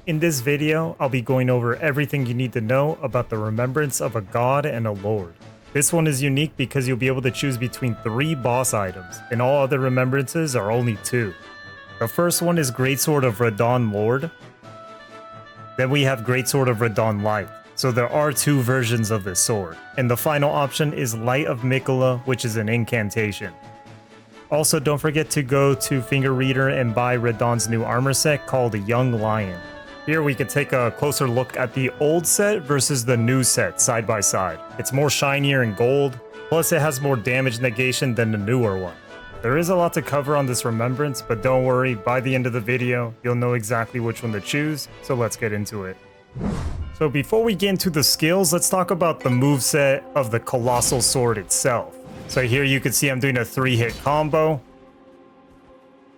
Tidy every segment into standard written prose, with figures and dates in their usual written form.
In this video, I'll be going over everything you need to know about the remembrance of a god and a lord. This one is unique because you'll be able to choose between 3 boss items, and all other remembrances are only 2. The first one is Greatsword of Radahn Lord. Then we have Greatsword of Radahn Light. So there are 2 versions of this sword. And the final option is Light of Miquella, which is an incantation. Also, don't forget to go to Finger Reader and buy Radahn's new armor set called Young Lion. Here we can take a closer look at the old set versus the new set side by side. It's more shinier and gold, plus it has more damage negation than the newer one. There is a lot to cover on this remembrance, but don't worry, by the end of the video, you'll know exactly which one to choose, so let's get into it. So before we get into the skills, let's talk about the moveset of the Colossal sword itself. So here you can see I'm doing a 3-hit combo.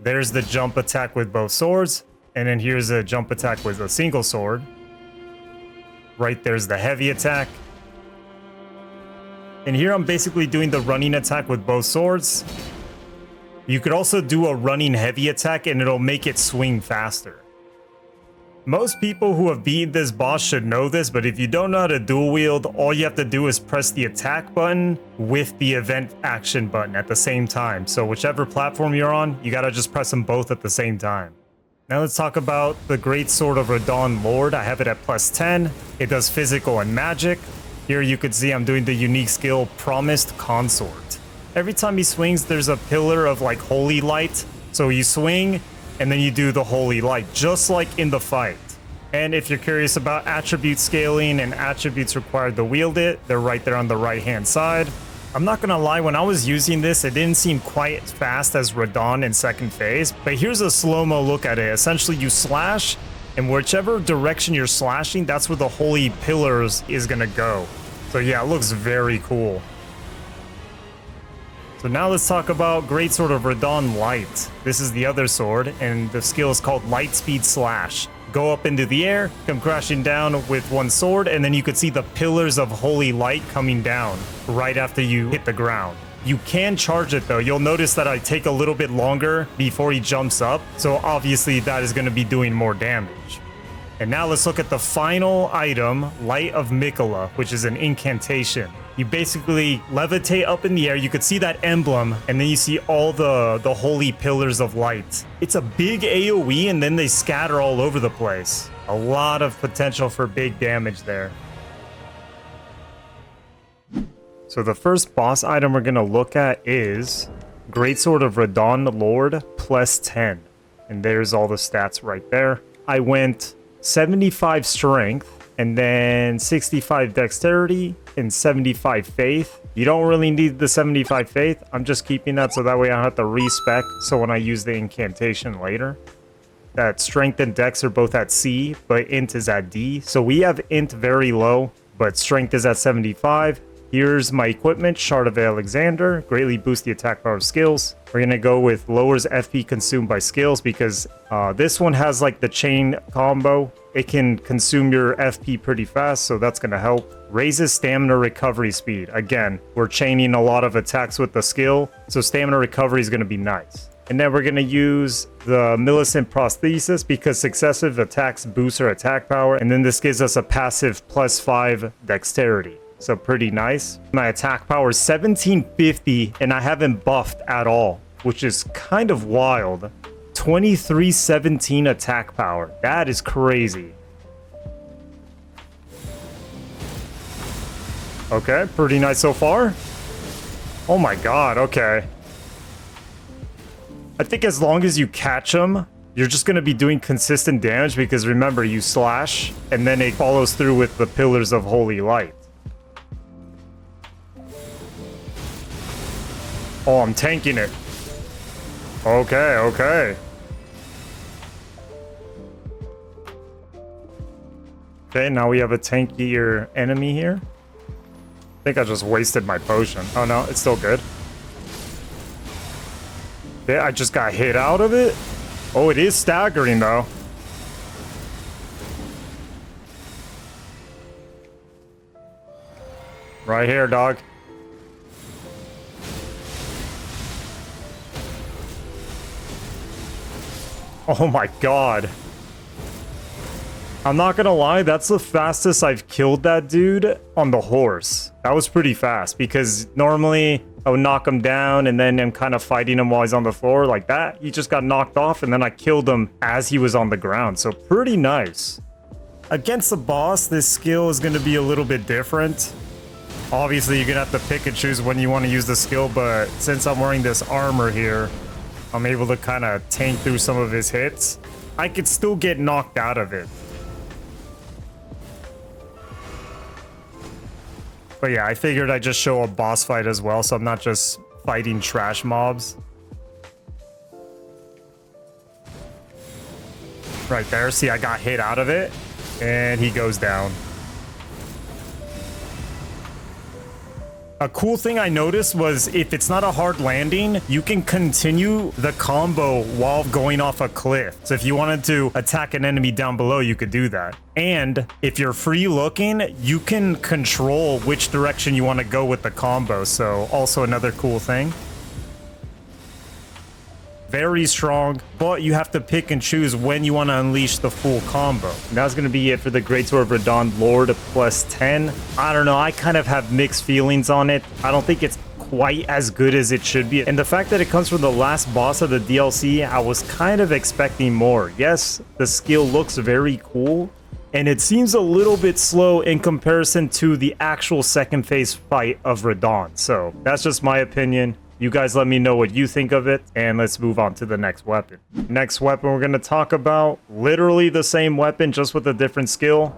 There's the jump attack with both swords. And then here's a jump attack with a single sword. Right there's the heavy attack. And here I'm basically doing the running attack with both swords. You could also do a running heavy attack and it'll make it swing faster. Most people who have beaten this boss should know this, but if you don't know how to dual wield, all you have to do is press the attack button with the event action button at the same time. So whichever platform you're on, you gotta just press them both at the same time. Now let's talk about the Greatsword of Radahn Lord. I have it at plus 10. It does physical and magic. Here you can see I'm doing the unique skill Promised Consort. Every time he swings, there's a pillar of like holy light. So you swing and then you do the holy light, just like in the fight. And if you're curious about attribute scaling and attributes required to wield it, they're right there on the right hand side. I'm not gonna lie, when I was using this, it didn't seem quite as fast as Radahn in second phase, but here's a slow-mo look at it. Essentially, you slash, and whichever direction you're slashing, that's where the holy pillars is gonna go. So yeah, it looks very cool. So now let's talk about Greatsword of Radahn Light. This is the other sword, and the skill is called Lightspeed Slash. Go up into the air, come crashing down with one sword, and then you can see the pillars of holy light coming down right after you hit the ground. You can charge it though. You'll notice that I take a little bit longer before he jumps up, so obviously that is going to be doing more damage. And now let's look at the final item, Light of Miquella, which is an incantation. You basically levitate up in the air, you could see that emblem, and then you see all the holy pillars of light. It's a big AoE, and then they scatter all over the place. A lot of potential for big damage there. So the first boss item we're going to look at is Greatsword of Radahn Lord plus 10. And there's all the stats right there. I went 75 strength, and then 65 dexterity, and 75 faith. You don't really need the 75 faith. I'm just keeping that so that way I don't have to respec, so when I use the incantation later. That strength and dex are both at C, but int is at D. So we have int very low, but strength is at 75. Here's my equipment, Shard of Alexander, greatly boost the attack power of skills. We're gonna go with lowers FP consumed by skills because this one has like the chain combo. It can consume your FP pretty fast, so that's gonna help. Raises stamina recovery speed. Again, we're chaining a lot of attacks with the skill, so stamina recovery is gonna be nice. And then we're gonna use the Millicent Prosthesis because successive attacks boost our attack power, and then this gives us a passive plus 5 dexterity. So pretty nice. My attack power is 1750 and I haven't buffed at all, which is kind of wild. 2317 attack power. That is crazy. Okay, pretty nice so far. Oh my god, okay. I think as long as you catch them, you're just going to be doing consistent damage because remember, you slash and then it follows through with the pillars of holy light. Oh, I'm tanking it. Okay, okay. Okay, now we have a tankier enemy here. I think I just wasted my potion. Oh no, it's still good. Yeah, I just got hit out of it. Oh, it is staggering though. Right here, dog. Oh my god. I'm not gonna lie, that's the fastest I've killed that dude on the horse. That was pretty fast because normally I would knock him down and then I'm kind of fighting him while he's on the floor like that. He just got knocked off and then I killed him as he was on the ground. So pretty nice. Against the boss, this skill is gonna be a little bit different. Obviously, you're gonna have to pick and choose when you want to use the skill, but since I'm wearing this armor here, I'm able to kind of tank through some of his hits. I could still get knocked out of it. But yeah, I figured I'd just show a boss fight as well, so I'm not just fighting trash mobs. Right there, see, I got hit out of it, and he goes down. A cool thing I noticed was if it's not a hard landing, you can continue the combo while going off a cliff. So if you wanted to attack an enemy down below, you could do that. And if you're free looking, you can control which direction you want to go with the combo. So also another cool thing. Very strong, but you have to pick and choose when you want to unleash the full combo. And that's going to be it for the Greatsword of Radahn Lord plus 10. I don't know, I kind of have mixed feelings on it. I don't think it's quite as good as it should be. And the fact that it comes from the last boss of the DLC, I was kind of expecting more. Yes, the skill looks very cool, and it seems a little bit slow in comparison to the actual second phase fight of Radahn. So that's just my opinion. You guys let me know what you think of it, and let's move on to the next weapon. Next weapon we're going to talk about, literally the same weapon, just with a different skill.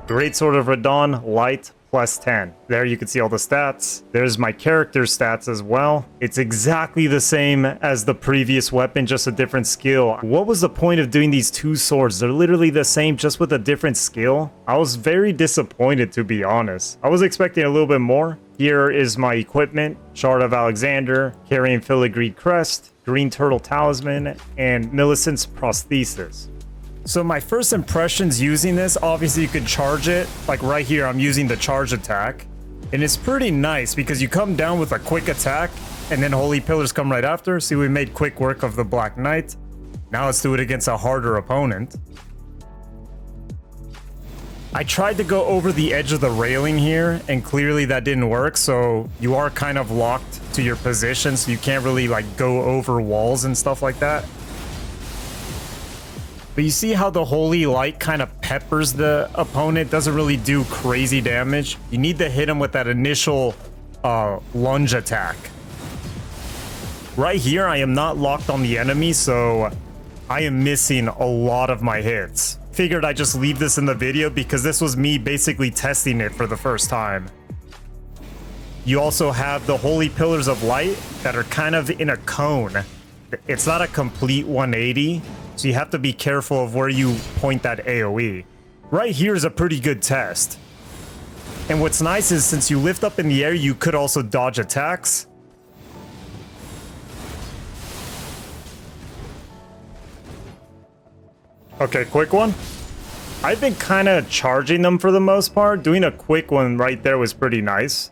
Greatsword of Radahn, Light plus 10. There you can see all the stats. There's my character's stats as well. It's exactly the same as the previous weapon, just a different skill. What was the point of doing these two swords? They're literally the same, just with a different skill. I was very disappointed, to be honest. I was expecting a little bit more. Here is my equipment: Shard of Alexander, carrying Filigreed Crest, Green Turtle Talisman, and Millicent's Prosthesis. So my first impressions using this, obviously you could charge it. Like right here, I'm using the charge attack. And it's pretty nice because you come down with a quick attack and then Holy Pillars come right after. See, we made quick work of the Black Knight. Now let's do it against a harder opponent. I tried to go over the edge of the railing here, and clearly that didn't work, so you are kind of locked to your position, so you can't really like go over walls and stuff like that. But you see how the Holy Light kind of peppers the opponent, doesn't really do crazy damage. You need to hit him with that initial lunge attack. Right here, I am not locked on the enemy, so I am missing a lot of my hits. Figured I'd just leave this in the video because this was me basically testing it for the first time. You also have the Holy Pillars of Light that are kind of in a cone. It's not a complete 180, so you have to be careful of where you point that AoE. Right here is a pretty good test. And what's nice is since you lift up in the air, you could also dodge attacks. Okay, quick one. I've been kind of charging them for the most part. Doing a quick one right there was pretty nice.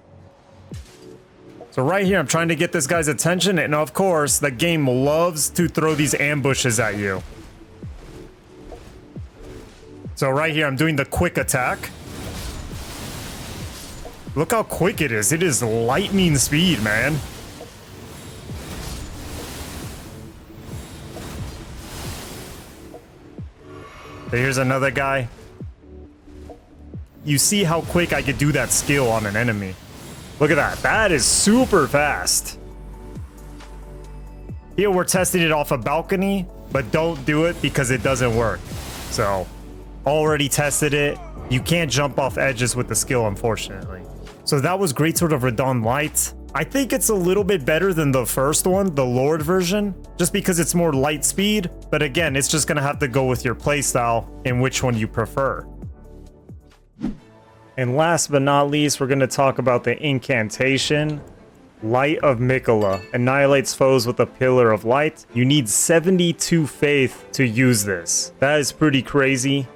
So right here, I'm trying to get this guy's attention. And of course, the game loves to throw these ambushes at you. So right here, I'm doing the quick attack. Look how quick it is. It is lightning speed, man. Here's another guy. You see how quick I could do that skill on an enemy. Look at that. That is super fast. Here we're testing it off a balcony, but don't do it because it doesn't work. So, already tested it. You can't jump off edges with the skill, unfortunately. So that was Greatsword of Radahn Light. I think it's a little bit better than the first one, the Lord version, just because it's more light speed. But again, it's just going to have to go with your playstyle and which one you prefer. And last but not least, we're going to talk about the Incantation. Light of Miquella annihilates foes with a pillar of light. You need 72 faith to use this. That is pretty crazy.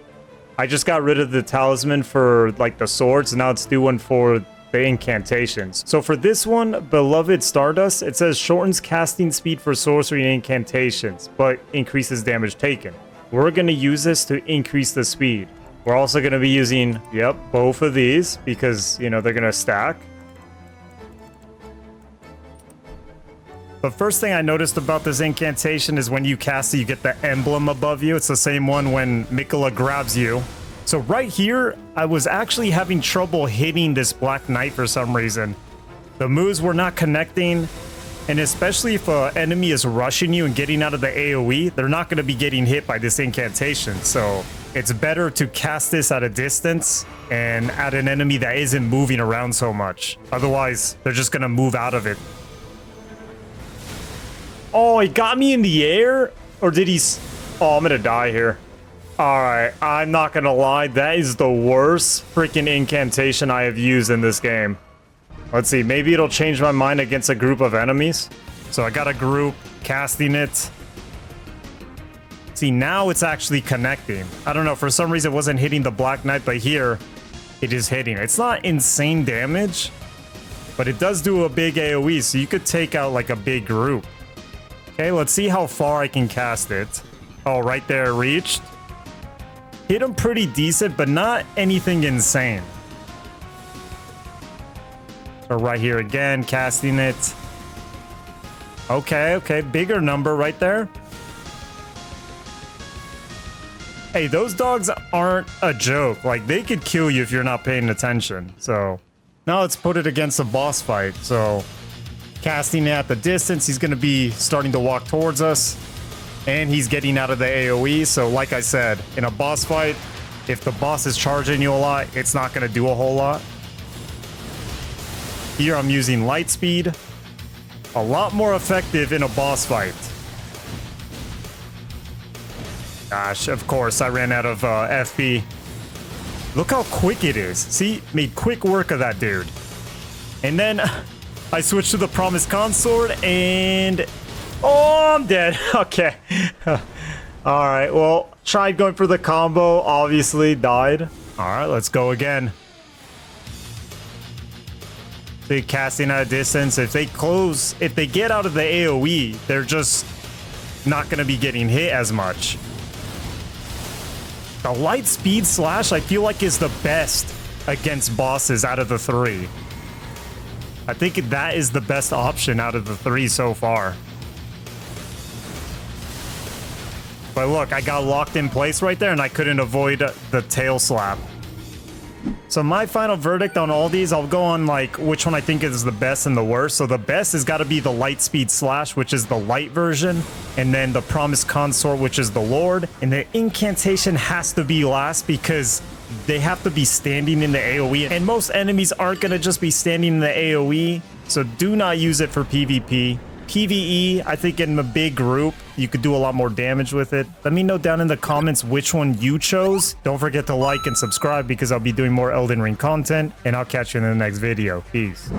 I just got rid of the talisman for like the swords. Now it's doing for the incantations. So for this one, Beloved Stardust, it says shortens casting speed for sorcery and incantations, but increases damage taken. We're going to use this to increase the speed. We're also going to be using, yep, both of these because, you know, they're going to stack. The first thing I noticed about this incantation is when you cast it, you get the emblem above you. It's the same one when Miquella grabs you. So right here, I was actually having trouble hitting this Black Knight for some reason. The moves were not connecting, and especially if an enemy is rushing you and getting out of the AoE, they're not going to be getting hit by this incantation. So it's better to cast this at a distance and at an enemy that isn't moving around so much. Otherwise, they're just going to move out of it. Oh, he got me in the air? Or did he... Oh, I'm gonna die here. Alright, I'm not gonna lie. That is the worst freaking incantation I have used in this game. Let's see, maybe it'll change my mind against a group of enemies. So I got a group, casting it. See, now it's actually connecting. I don't know, for some reason it wasn't hitting the Black Knight, but here, it is hitting. It's not insane damage, but it does do a big AoE, so you could take out like a big group. Okay, let's see how far I can cast it. Oh, right there, it reached. Hit him pretty decent, but not anything insane. So right here again, casting it. Okay, bigger number right there. Hey, those dogs aren't a joke. Like, they could kill you if you're not paying attention. So, now let's put it against a boss fight. So... casting it at the distance, he's going to be starting to walk towards us, and he's getting out of the AoE. So like I said, in a boss fight, if the boss is charging you a lot, it's not going to do a whole lot. Here I'm using Lightspeed, a lot more effective in a boss fight. Gosh, of course I ran out of FP. Look how quick it is. See, made quick work of that dude. And then I switched to the Promised Consort, and... oh, I'm dead. Okay. Alright, well, tried going for the combo, obviously died. Alright, let's go again. See, casting at a distance. If they get out of the AoE, they're just not going to be getting hit as much. The Lightspeed slash, I feel like, is the best against bosses out of the three. I think that is the best option out of the three so far. But look, I got locked in place right there and I couldn't avoid the tail slap. So my final verdict on all these, I'll go on like which one I think is the best and the worst. So the best has got to be the Lightspeed slash, which is the light version. And then the Promised Consort, which is the Lord. And the Incantation has to be last because they have to be standing in the AoE, and most enemies aren't going to just be standing in the AoE, so do not use it for PvP. PvE, I think in a big group, you could do a lot more damage with it. Let me know down in the comments which one you chose. Don't forget to like and subscribe because I'll be doing more Elden Ring content, and I'll catch you in the next video. Peace.